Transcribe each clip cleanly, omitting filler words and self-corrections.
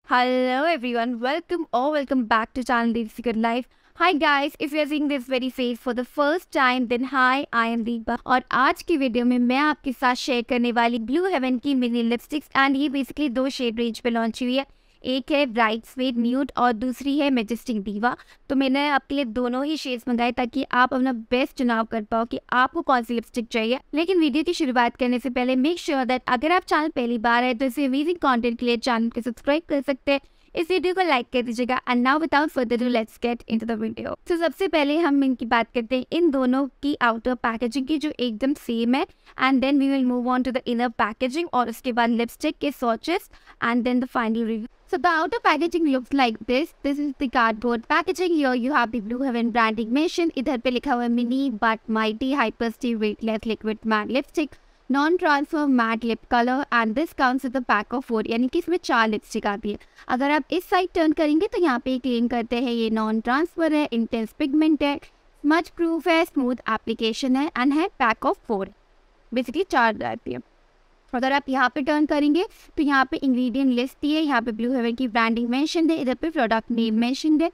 Hello everyone, welcome back to channel Diva's Good Life. Hi guys, if you are seeing this very face for the first time, then hi, I am Diva. और आज की video में मैं आपके साथ share करने वाली blue haven की मिनी लिपस्टिक्स एंड ये बेसिकली दो शेड रेंज पे लॉन्च हुई है। एक है ब्राइड्समेड न्यूड और दूसरी है मैजेस्टिक दीवा। तो मैंने आपके लिए दोनों ही शेड्स मंगाए ताकि आप अपना बेस्ट चुनाव कर पाओ कि आपको कौन सी लिपस्टिक चाहिए। लेकिन वीडियो की शुरुआत करने से पहले मेक श्योर दैट अगर आप चैनल पहली बार है तो इसे अमेजिंग कंटेंट के लिए चैनल को सब्सक्राइब कर सकते हैं। इस वीडियो को लाइक कर दीजिएगा and now without further do let's get into the video. तो सबसे पहले हम इनकी बात करते हैं इन दोनों की आउटर पैकेजिंग की जो एकदम सेम है and then we will move on to the inner packaging और उसके बाद लिपस्टिक के swatches and then the final review. So the outer packaging looks like this. This is the cardboard packaging. Here you have the Blue Heaven branding mention. इधर पे लिखा हुआ है mini but mighty Hyperstay Weightless liquid matte lipstick, non-transfer matte lip color and this comes with a pack of 4. यानी कि इसमें 4 lipstick आती है। अगर आप इस साइड टर्न करेंगे तो यहाँ पे क्लेम करते हैं ये नॉन ट्रांसफर है, इंटेंस पिगमेंट है, स्मच प्रूफ है, स्मूथ एप्लीकेशन है एंड है पैक ऑफ 4। बेसिकली 4 आती है। अगर आप यहाँ पे टर्न करेंगे तो यहाँ पे इंग्रेडिएंट लिस्ट दी है, यहाँ पे ब्लू हेवन की ब्रांडिंग मेंशन है, इधर पे प्रोडक्ट नेम मेंशन है।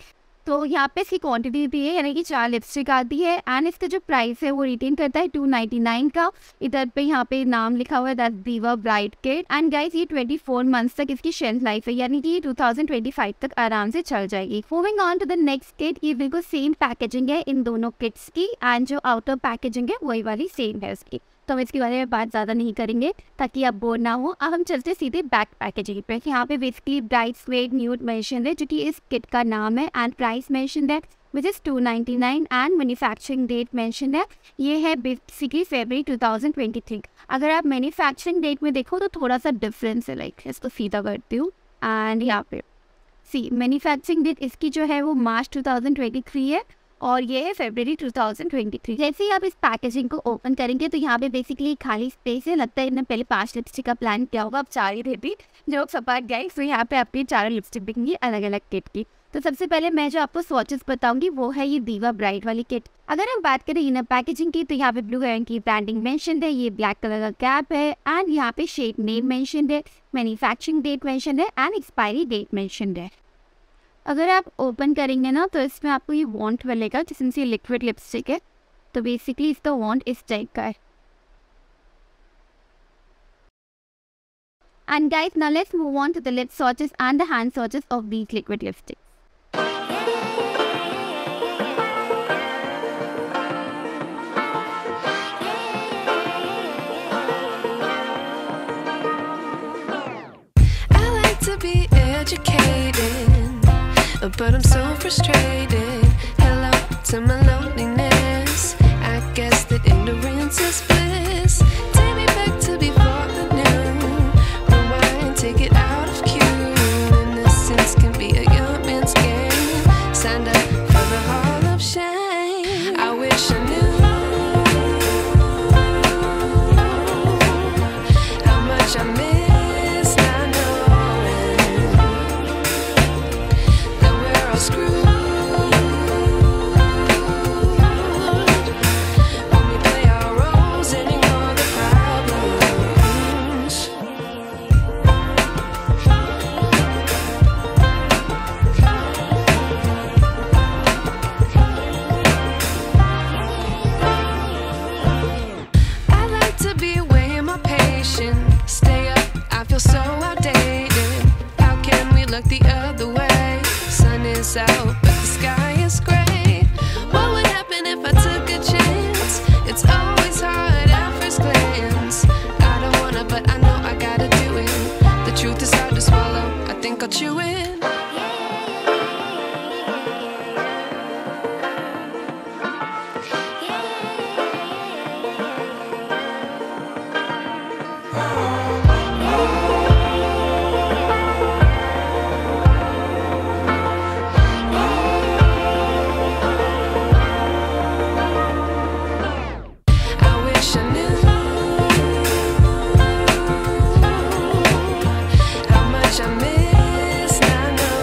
तो यहाँ पे इसकी क्वांटिटी दी है यानी कि 4 लिपस्टिक आती है एंड इसका जो प्राइस है वो रिटेन करता है 299 का। इधर पे यहाँ पे नाम लिखा हुआ है दैट दीवा ब्राइड किट एंड गाइस ये 24 मंथ्स तक इसकी शेल्फ लाइफ है यानी कि ये 2025 तक आराम से चल जाएगी। Moving on to the next kit, ये बिल्कुल सेम पैकेजिंग है इन दोनों किट्स की एंड जो आउटर पैकेजिंग है वही वाली सेम है इसकी। तो हम इसके बारे में बात ज़्यादा नहीं करेंगे ताकि आप बोर ना हो। अब हम चलते सीधे बैक पैकेजिंग पे। यहाँ पे बेसिकली ब्राइड्समेड न्यूड मेंशन है जो कि इस किट का नाम है एंड प्राइस मेंशन है which is 299 and manufacturing date mention है। ये है बेसिकली फरवरी 2023। अगर आप मैन्युफैक्चरिंग डेट में देखो तो थोड़ा सा डिफरेंस है, लाइक इसको सीधा करती हूँ एंड यहाँ पे सी मैन्युफैक्चरिंग डेट इसकी जो है वो मार्च 2023 है और ये है फरवरी 2023। जैसे ही आप इस पैकेजिंग को ओपन करेंगे तो यहाँ पे बेसिकली खाली स्पेस है। लगता है इन्हें पहले 5 लिपस्टिक का प्लान किया होगा, अब 4 ही देती जो सपाट गई। तो यहाँ पे आपकी 4 लिपस्टिक दिखेंगी अलग अलग किट की। तो सबसे पहले मैं जो आपको स्वॉचेस बताऊंगी वो है ये दीवा ब्राइड वाली किट। अगर हम बात करें इनर पैकेजिंग की तो यहाँ पे ब्लू हेवन की ब्रांडिंग मेंशन है, ये ब्लैक कलर का कैप है एंड यहाँ पे शेड नेम मेंशन है, मैन्युफैक्चरिंग डेट मेंशन है एंड एक्सपायरी डेट मेंशन है। अगर आप ओपन करेंगे ना तो इसमें आपको ये वॉन्ट मिलेगा जिसमें से लिक्विड लिपस्टिक है। तो बेसिकली इसका वॉन्ट इस टाइप का है। And guys now let's move on to the lip swatches and the hand swatches of these liquid lipstick. But I'm so frustrated. Hello to my loneliness. I guess that ignorance is bliss. Take me back to before the new. Rewind, take it out of cue. Innocence can be a young man's game. Signed up for the hall of shame. I wish I knew how much I miss. Out, but the sky is gray. What would happen if I took a chance? It's always hard at first glance. I don't wanna, but I know I gotta do it. The truth is hard to swallow. I think I'll chew it. I miss, I know.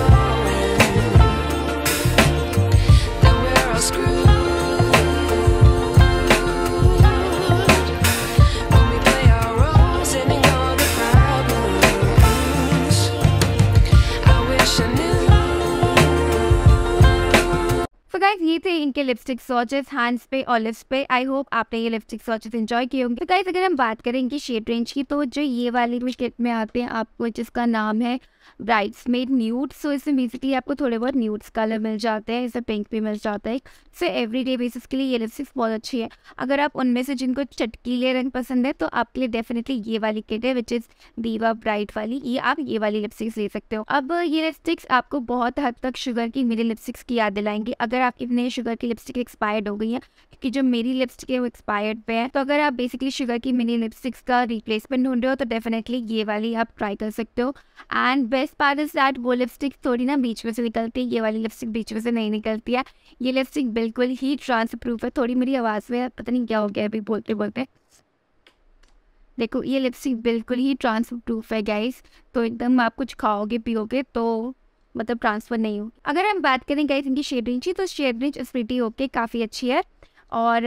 Guys ये थे इनके lipstick swatches hands पे और lips पे। I hope आपने ये lipstick swatches enjoy किए होंगे। तो गाइज अगर हम बात करें इनकी शेड रेंज की, तो जो ये वाली किट में आते हैं आपको, जिसका नाम है ब्राइड्समेड न्यूड। सो इसमें बेसिकली आपको थोड़े बहुत न्यूड्स कलर मिल जाते हैं, इसमें पिंक भी मिल जाता है। सो एवरीडे बेसिस के लिए ये लिपस्टिक्स बहुत अच्छी है। अगर आप उनमें से जिनको चटकीले रंग पसंद है तो आपके लिए डेफिनेटली ये वाली किट है, विच इज़ दीवा ब्राइट वाली। ये आप ये वाली लिपस्टिक्स ले सकते हो। अब ये लिपस्टिक्स आपको बहुत हद तक शुगर की मेरी लिपस्टिक्स की याद दिलाएंगी। अगर आपकी नई शुगर की लिपस्टिक एक्सपायर्ड हो गई है, क्योंकि जो मेरी लिपस्टिक है वो एक्सपायर्ड पे है, तो अगर आप बेसिकली शुगर की मिनी लिपस्टिक्स का रिप्लेसमेंट ढूंढ रहे हो तो डेफिनेटली ये वाली आप ट्राई कर सकते हो। And best part is that वो लिपस्टिक थोड़ी ना बीच में से निकलती है, ये वाली लिपस्टिक बीच में से नहीं निकलती है। ये लिपस्टिक बिल्कुल ही ट्रांस प्रूफ है। थोड़ी मेरी आवाज़ में पता नहीं क्या हो गया अभी बोलते बोलते। देखो ये लिपस्टिक बिल्कुल ही ट्रांसफर प्रूफ है गाइस, तो एकदम आप कुछ खाओगे पियोगे तो मतलब ट्रांसफ़र नहीं हो। अगर हम बात करें गाइस इनकी शेड रेंज की, तो शेड रेंज स्प्रिटी ओके काफ़ी अच्छी है। और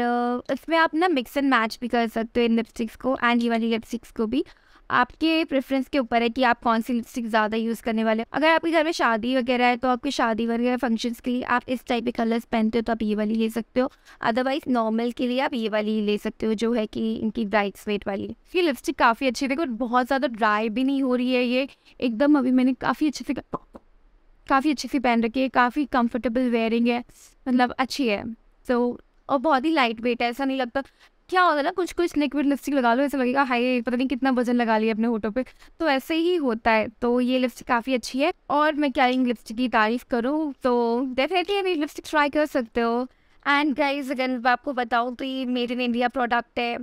इसमें आप ना मिक्स एंड मैच भी कर सकते हो इन लिपस्टिक्स को एंड ये वाली लिपस्टिक्स को भी। आपके प्रेफरेंस के ऊपर है कि आप कौन सी लिपस्टिक ज़्यादा यूज़ करने वाले हो। अगर आपके घर में शादी वगैरह है तो आपकी शादी वगैरह फंक्शंस के लिए आप इस टाइप के कलर्स पहनते हो तो आप ये वाली ले सकते हो। अदरवाइज नॉर्मल के लिए आप ये वाली ले सकते हो, जो है कि इनकी ब्राइड्समेड वाली। ये लिपस्टिक काफ़ी अच्छी है, देखो बहुत ज़्यादा ड्राई भी नहीं हो रही है ये एकदम। अभी मैंने काफ़ी अच्छे से पहन रखी है, काफ़ी कंफर्टेबल वेयरिंग है, मतलब अच्छी है। सो और बहुत ही लाइट वेट है, ऐसा नहीं लगता। क्या होता है ना कुछ लिक्विड लिपस्टिक लगा लो ऐसा लगेगा हाय पता नहीं कितना वजन लगा लिया अपने होठों पे, तो ऐसे ही होता है। तो ये लिपस्टिक काफ़ी अच्छी है और मैं क्या लिपस्टिक की तारीफ़ करूँ तो डेफिनेटली अभी लिपस्टिक ट्राई कर सकते हो। एंड गाइज अगर मैं आपको बताऊँ तो ये मेड इन इंडिया प्रोडक्ट है।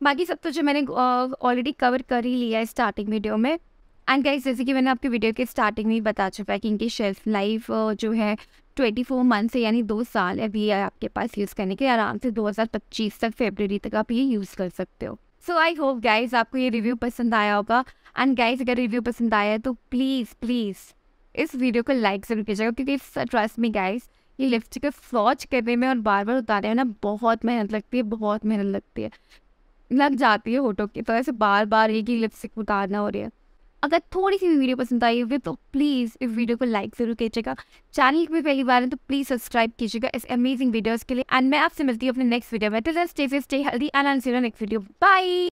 बाकी सब तो जो मैंने ऑलरेडी कवर कर ही लिया है स्टार्टिंग वीडियो में। एंड गाइज जैसे कि मैंने आपके वीडियो के स्टार्टिंग में ही बता चुका है कि इनकी शेल्फ लाइफ जो है 24 मंथ्स है, यानी 2 साल है अभी आपके पास यूज़ करने के। आराम से 2025 तक फरवरी तक आप ये यूज़ कर सकते हो। सो आई होप गाइज आपको ये रिव्यू पसंद आया होगा। एंड गाइज अगर रिव्यू पसंद आया है तो प्लीज़ इस वीडियो को लाइक ज़रूर कीजिएगा, क्योंकि ट्रस्ट मी गाइज ये लिपस्टिक को स्वॉच करने में और बार बार उतारने में ना बहुत मेहनत लगती है, लग जाती है होठों की, तो ऐसे बार बार एक ही लिपस्टिक उतारना हो रही है। अगर थोड़ी सी भी वीडियो पसंद आई हुई तो प्लीज़ इस वीडियो को लाइक ज़रूर कीजिएगा। चैनल पे पहली बार है तो प्लीज़ सब्सक्राइब कीजिएगा इस अमेजिंग वीडियोस के लिए। एंड मैं आपसे मिलती हूँ अपने नेक्स्ट वीडियो में। Till then stay safe, stay healthy and I will see you in next video. Bye.